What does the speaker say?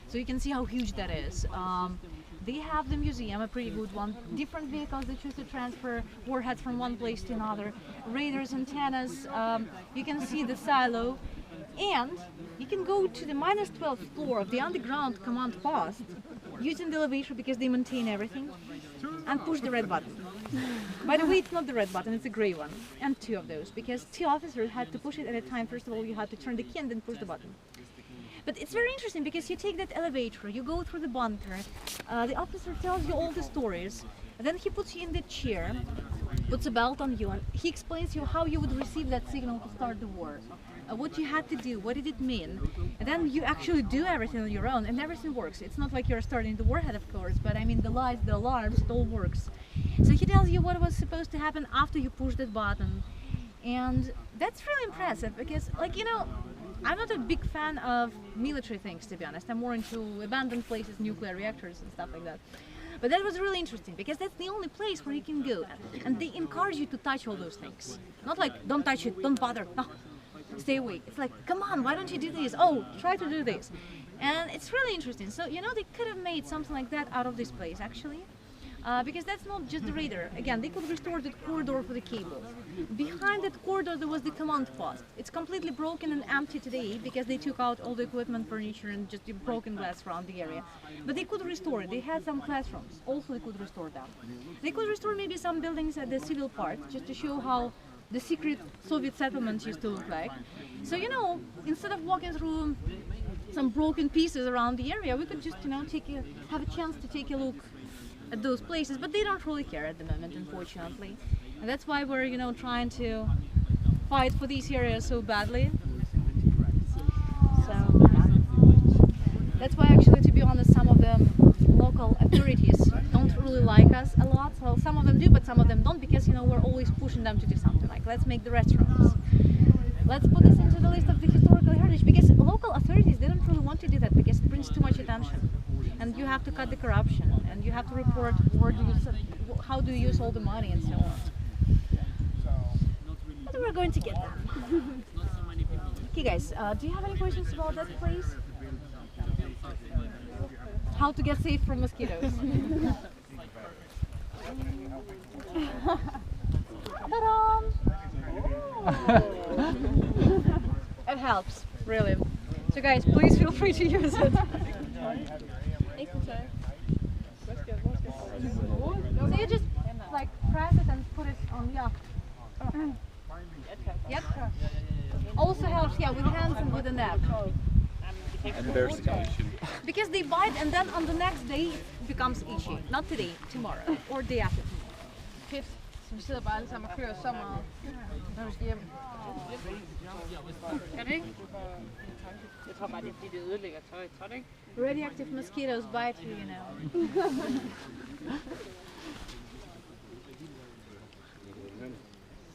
So you can see how huge that is. They have the museum, a pretty good one. Different vehicles they choose to transfer warheads from one place to another. Radars, antennas. You can see the silo. And you can go to the -12th floor of the underground command post using the elevator because they maintain everything, and push the red button. By the way, it's not the red button, it's a gray one. And two of those, because two officers had to push it at a time. First of all, you had to turn the key and then push the button. But it's very interesting because you take that elevator, you go through the bunker, the officer tells you all the stories, and then he puts you in the chair, puts a belt on you, and he explains to you how you would receive that signal to start the war. What you had to do, what did it mean, and then you actually do everything on your own, and everything works. It's not like you're starting the warhead, of course, but I mean the lights, the alarms, it all works. So he tells you what was supposed to happen after you push that button, and that's really impressive because, like, you know, I'm not a big fan of military things, to be honest. I'm more into abandoned places, nuclear reactors and stuff like that. But that was really interesting because that's the only place where you can go, and they encourage you to touch all those things. Not like, don't touch it, don't bother, no. Stay away. It's like, come on, why don't you do this? Oh, try to do this. And it's really interesting. So, you know, they could have made something like that out of this place, actually. Because that's not just the radar. Again, they could restore the corridor for the cables. Behind that corridor, there was the command post. It's completely broken and empty today because they took out all the equipment, furniture, and just the broken glass around the area. But they could restore it. They had some classrooms. Also, they could restore them. They could restore maybe some buildings at the civil part, just to show how the secret Soviet settlements used to look like. So, you know, instead of walking through some broken pieces around the area, we could just, you know, have a chance to take a look at those places. But they don't really care at the moment, unfortunately. And that's why we're, you know, trying to fight for these areas so badly. So, yeah. That's why, actually, to be honest, some of the local authorities don't really like us a lot. Well, some of them do, but some of them don't, because, you know, we're always pushing them to do something like, let's make the restaurants. Let's put this into the list of the historical heritage, because local authorities, they don't really want to do that because it brings too much attention. And you have to cut the corruption, and you have to report how do you use all the money and so on. But we're going to get them. Okay, guys, do you have any questions about that place? How to get safe from mosquitoes. Ta-da! It helps, really. So guys, please feel free to use it. So you just like press it and put it on the Yep. Also helps, yeah, with hands and with the neck. Because they bite and then on the next day it becomes itchy. Not today, tomorrow, or day after tomorrow. Fedt. Så vi sidder bare alle sammen og kører så meget, når vi skal hjem. Kan det ikke? Jeg tror bare, det er fordi, det ødelægger tøjet, tror du ikke? Radioactive mosquitoes bite you, you know.